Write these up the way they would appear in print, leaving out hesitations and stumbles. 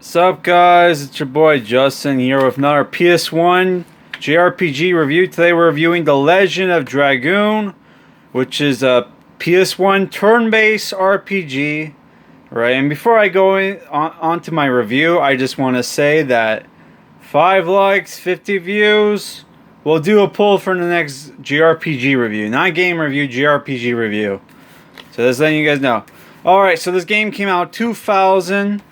Sup guys, it's your boy Justin here with another PS1 JRPG review. Today we're reviewing The Legend of Dragoon, which is a PS1 turn-based RPG. Right, and before I go on to my review, I just want to say that 5 likes, 50 views, we'll do a poll for the next JRPG review. Not game review, JRPG review. So just letting you guys know. Alright, so this game came out 2000.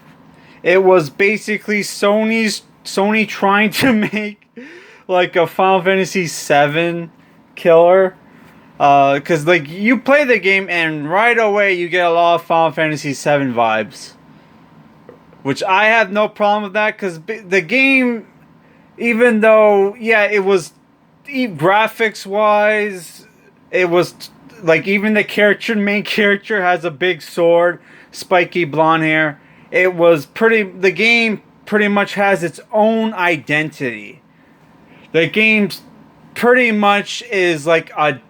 It was basically Sony trying to make like a Final Fantasy VII killer. Because like you play the game and right away you get a lot of Final Fantasy VII vibes. Which I have no problem with that, because the game, even though, yeah, it was graphics wise, it was like, even the main character has a big sword, spiky blonde hair. It was the game pretty much has its own identity. The game pretty much is like a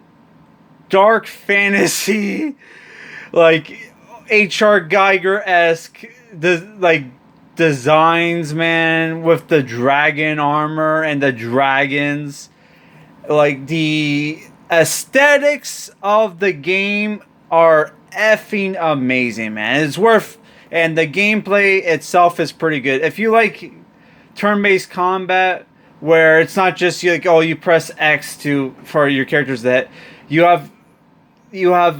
dark fantasy, like H.R. Geiger-esque, designs, man, with the dragon armor and the dragons. Like, the aesthetics of the game are effing amazing, man. It's worth. And the gameplay itself is pretty good. If you like turn-based combat, where it's not just like, oh, you press X for your characters, that you have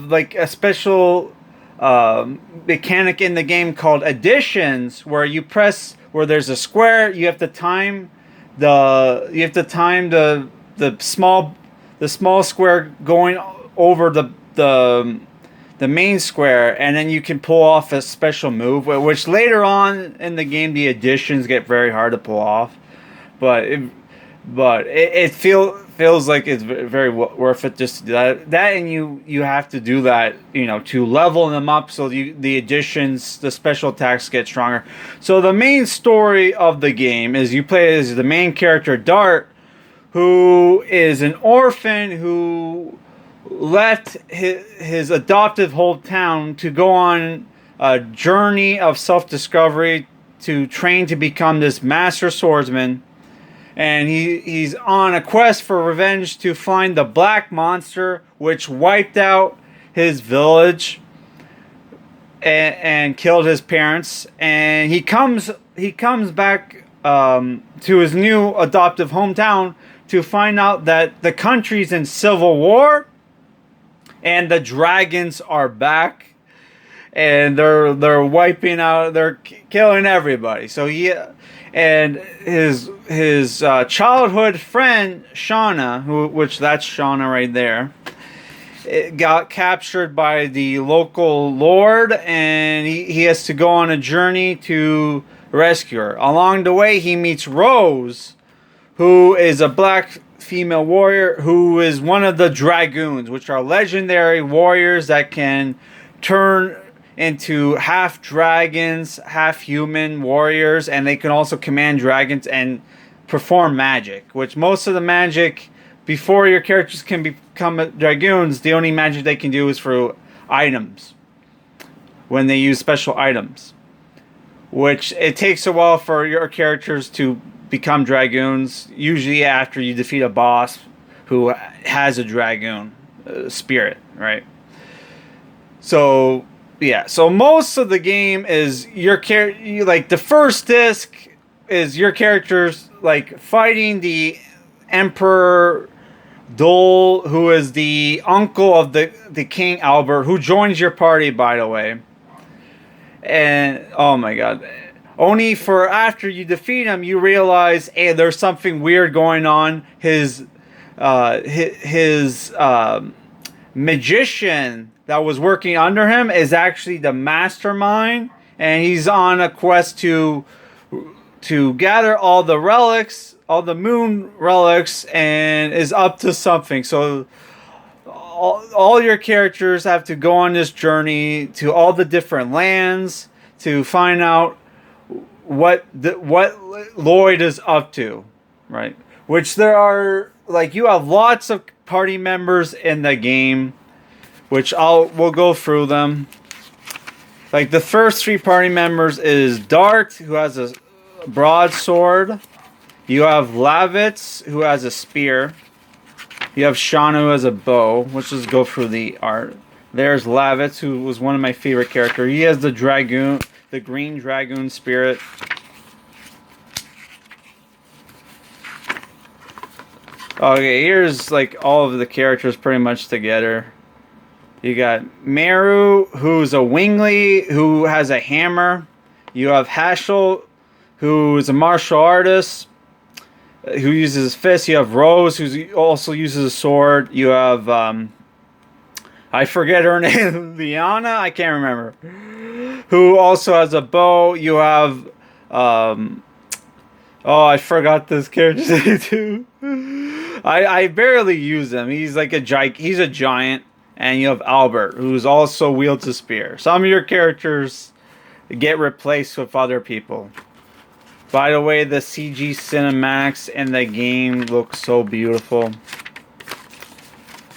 like a special mechanic in the game called additions, where there's a square, you have to time the small square going over the main square, and then you can pull off a special move, which later on in the game the additions get very hard to pull off, but it feels like it's very worth it just to do that, and you have to do that, to level them up, so the additions, the special attacks get stronger. So the main story of the game is you play as the main character Dart, who is an orphan who left his adoptive hometown to go on a journey of self-discovery to train to become this master swordsman. And he's on a quest for revenge to find the black monster which wiped out his village and killed his parents. And he comes back to his new adoptive hometown to find out that the country's in civil war and the dragons are back, and they're wiping out, they're killing everybody. So his childhood friend Shauna, which that's Shauna right there, it got captured by the local lord, and he has to go on a journey to rescue her. Along the way, he meets Rose, who is a black female warrior who is one of the dragoons, which are legendary warriors that can turn into half dragons, half human warriors, and they can also command dragons and perform magic, which most of the magic, before your characters can become dragoons, the only magic they can do is through items, when they use special items, which it takes a while for your characters to become dragoons, usually after you defeat a boss who has a dragoon spirit, right? So yeah, so most of the game is like the first disc is your characters like fighting the Emperor Dole, who is the uncle of the King Albert, who joins your party, by the way. And oh my god, only for after you defeat him, you realize, hey, there's something weird going on. His magician that was working under him is actually the mastermind, and he's on a quest to gather all the relics, all the moon relics, and is up to something. So all your characters have to go on this journey to all the different lands to find out what Lloyd is up to, right? Which there are, like, you have lots of party members in the game, which we'll go through them. Like the first three party members is Dart, who has a broadsword. You have Lavitz, who has a spear. You have Shauna, who has a bow. Let's just go through the art. There's Lavitz, who was one of my favorite characters. He has the dragoon, the green dragoon spirit. Okay, here's like all of the characters pretty much together. You got Meru, who's a wingly, who has a hammer. You have Hashel, who's a martial artist, who uses his fist. You have Rose, who also uses a sword. You have, I forget her name, Liana? I can't remember. Who also has a bow. You have, oh, I forgot this character's name too. I barely use him. He's like he's a giant. And you have Albert, who's also wields a spear. Some of your characters get replaced with other people. By the way, the CG cinematics in the game look so beautiful.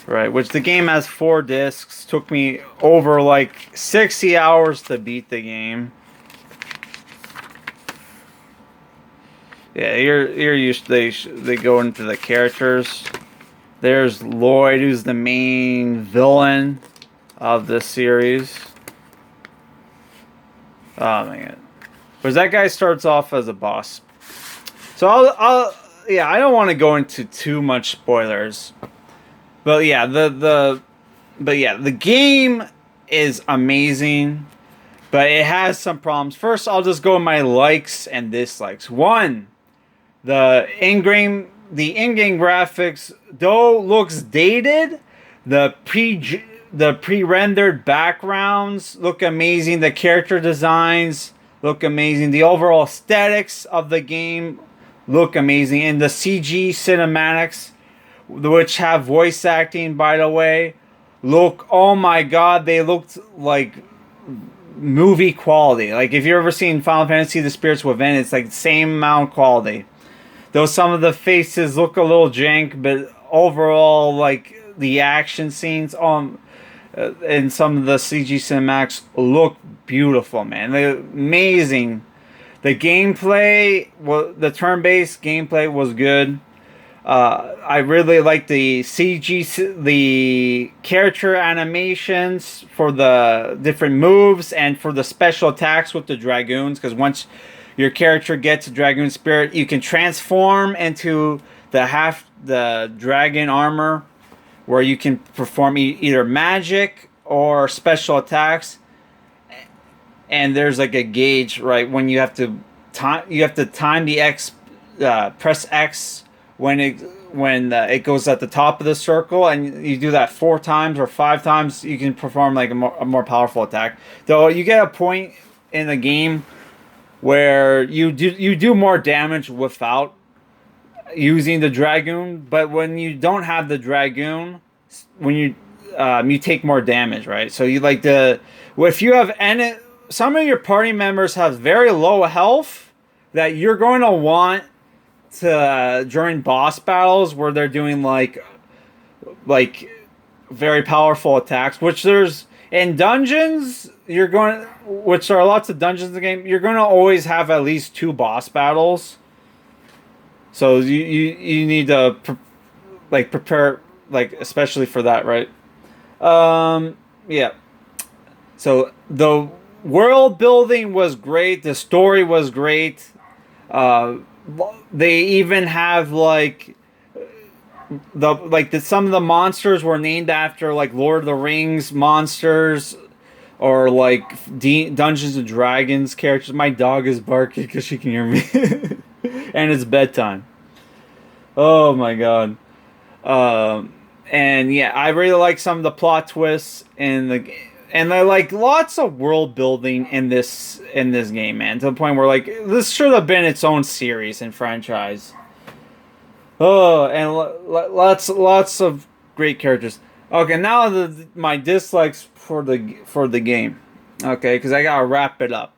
Right, which the game has 4 discs. Took me over like 60 hours to beat the game. Yeah, here they go into the characters. There's Lloyd, who's the main villain of the series. Oh man, because that guy starts off as a boss. So yeah, I don't want to go into too much spoilers, but yeah, the game is amazing, but it has some problems. First, I'll just go with my likes and dislikes. 1, the in-game graphics, though looks dated, the pre-rendered backgrounds look amazing. The character designs look amazing. The overall aesthetics of the game look amazing. And the CG cinematics, which have voice acting, by the way, look, oh my god, they looked like movie quality. Like if you've ever seen Final Fantasy The Spirits Within, it's like the same amount of quality. Though some of the faces look a little jank, but overall, like the action scenes and some of the CG cinematics look beautiful, man. They're amazing. The gameplay, the turn-based gameplay was good. I really like the CG, the character animations for the different moves and for the special attacks with the dragoons, because once your character gets a dragoon spirit, you can transform into the dragon armor, where you can perform either magic or special attacks. And there's like a gauge, right? When you have to time the X, press X when it goes at the top of the circle, and you do that 4 times or 5 times, you can perform like a more powerful attack. Though you get a point in the game where you do more damage without using the dragoon, but when you don't have the dragoon, when you take more damage, right? So you like if you have some of your party members have very low health that you're going to want to during boss battles where they're doing like very powerful attacks, which there's in dungeons, which are lots of dungeons in the game, you're going to always have at least 2 boss battles. So you need to prepare, like, especially for that, right? Yeah. So the world building was great. The story was great. They even have some of the monsters were named after like Lord of the Rings monsters, or like Dungeons and Dragons characters. My dog is barking because she can hear me, and it's bedtime. Oh my god. And yeah, I really like some of the plot twists and I like lots of world building in this game, man. To the point where like this should have been its own series and franchise. Oh, and lots of great characters. Okay, now my dislikes for the game. Okay, because I gotta wrap it up.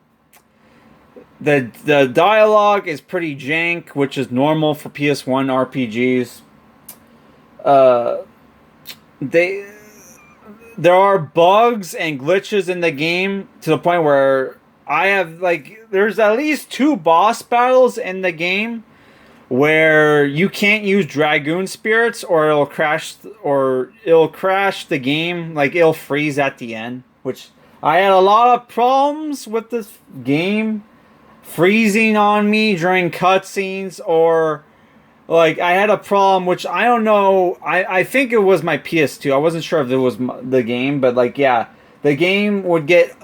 The dialogue is pretty jank, which is normal for PS1 RPGs. there are bugs and glitches in the game to the point where I have like there's at least 2 boss battles in the game where you can't use dragoon spirits or it'll crash the game, like it'll freeze at the end, which I had a lot of problems with this game freezing on me during cutscenes, or like I had a problem which I don't know, I think it was my PS2. I wasn't sure if it was the game, but like yeah, the game would get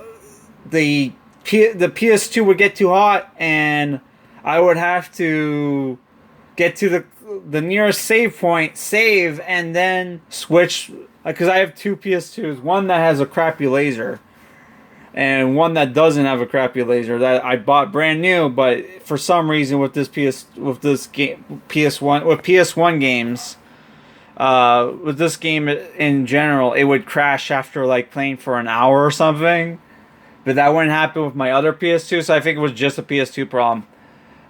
the PS2 would get too hot and I would have to get to the nearest save point, save, and then switch. Because I have 2 PS2s, one that has a crappy laser, and one that doesn't have a crappy laser that I bought brand new. But for some reason, with this PS1 games, with this game in general, it would crash after like playing for an hour or something. But that wouldn't happen with my other PS2, so I think it was just a PS2 problem.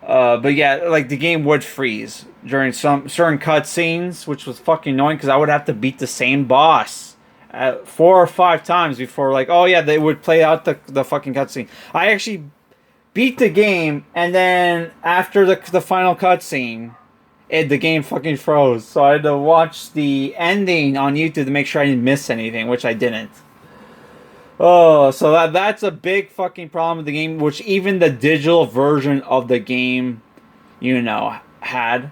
But yeah, like the game would freeze during some certain cutscenes, which was fucking annoying because I would have to beat the same boss 4 or 5 times before, like, oh yeah, they would play out the fucking cutscene. I actually beat the game, and then after the final cutscene, the game fucking froze. So I had to watch the ending on YouTube to make sure I didn't miss anything, which I didn't. Oh, so that's a big fucking problem with the game, which even the digital version of the game, had.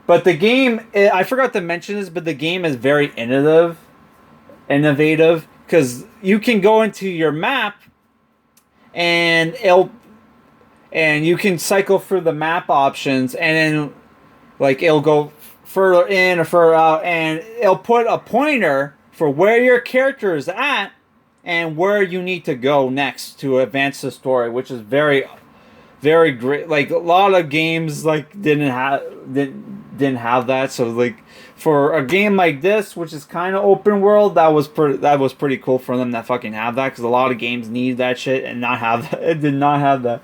But the game, I forgot to mention this, but the game is very innovative, because you can go into your map, and you can cycle through the map options, and then, like, it'll go further in or further out, and it'll put a pointer for where your character is at, and where you need to go next to advance the story, which is very, very great. Like a lot of games, like didn't have that. So like for a game like this, which is kind of open world, that was pretty cool for them to fucking have that, because a lot of games need that shit and not have that. It did not have that.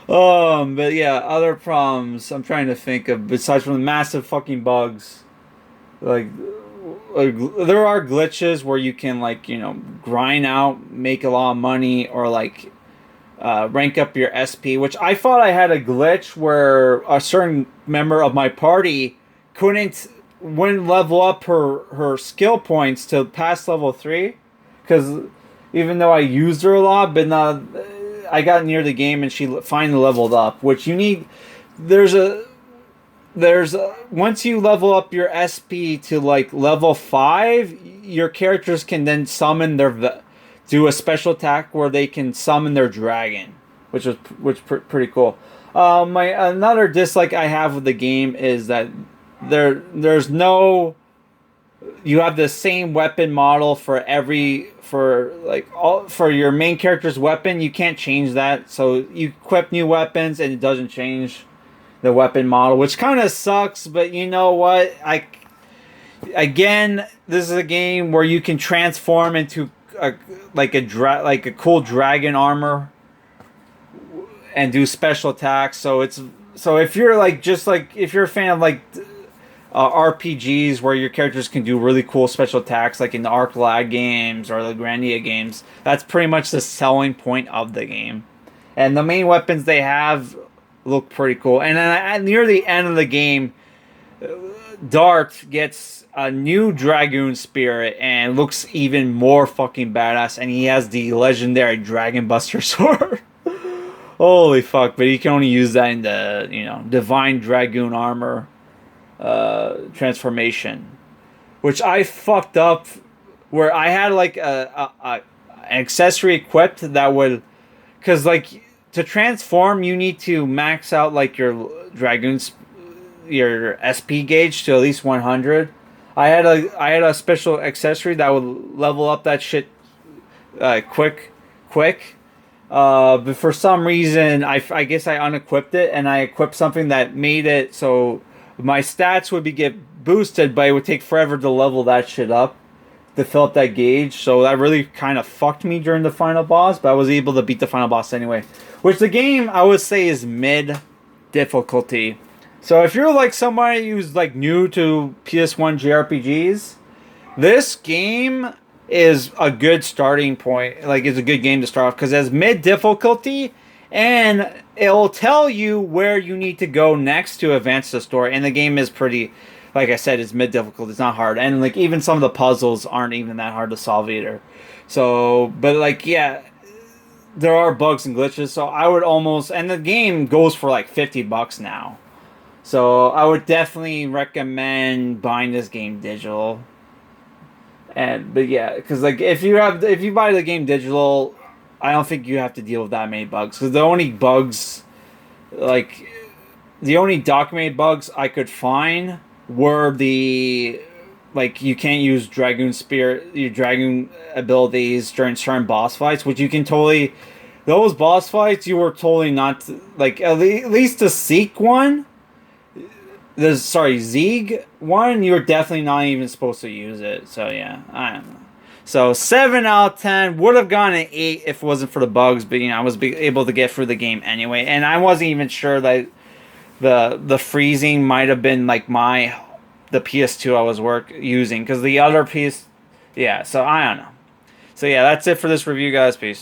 But yeah, other problems I'm trying to think of besides from the massive fucking bugs, like there are glitches where you can, like, grind out, make a lot of money, or like rank up your SP, which I thought I had a glitch where a certain member of my party wouldn't level up her skill points to past level 3, because even though I used her a lot, but not, I got near the game and she finally leveled up, which you need. Once you level up your SP to like level 5, your characters can then do a special attack where they can summon their dragon, which pretty cool. Another dislike I have with the game is that there's no, you have the same weapon model for your main character's weapon. You can't change that, so you equip new weapons and it doesn't change the weapon model, which kind of sucks. But you know what? Again, this is a game where you can transform into a cool dragon armor and do special attacks. So if you're if you're a fan of RPGs where your characters can do really cool special attacks, like in the Arc Lag games or the Grandia games, that's pretty much the selling point of the game. And the main weapons they have look pretty cool. And then near the end of the game, Dart gets a new Dragoon Spirit and looks even more fucking badass. And he has the legendary Dragon Buster Sword. Holy fuck. But you can only use that in the, Divine Dragoon Armor transformation. Which I fucked up, where I had like an accessory equipped that would, because like, to transform, you need to max out like your SP gauge to at least 100. I had a special accessory that would level up that shit quick. But for some reason, I guess I unequipped it, and I equipped something that made it so my stats would get boosted, but it would take forever to level that shit up to fill up that gauge. So that really kind of fucked me during the final boss, but I was able to beat the final boss anyway. Which the game, I would say, is mid difficulty. So if you're like somebody who's like new to PS1 JRPGs, this game is a good starting point. Like, it's a good game to start off because it has mid difficulty, and it'll tell you where you need to go next to advance the story. And the game is pretty, like I said, it's mid difficulty. It's not hard, and like even some of the puzzles aren't even that hard to solve either. So, but like, yeah, there are bugs and glitches. So I would almost, and the game goes for like $50 now. So I would definitely recommend buying this game digital. And but yeah, because like if you buy the game digital, I don't think you have to deal with that many bugs. Because the only bugs, like the only documented bugs I could find were the like you can't use your dragoon abilities during certain boss fights, which you can totally. Those boss fights you were totally not like at least the Seek one. Zeeg one, you're definitely not even supposed to use it. So yeah, I don't know. So 7 out of 10 would have gone an 8 if it wasn't for the bugs, but I was able to get through the game anyway, and I wasn't even sure that the freezing might have been like the PS2 I was using because the other piece, yeah. So I don't know. So yeah, that's it for this review, guys. Peace.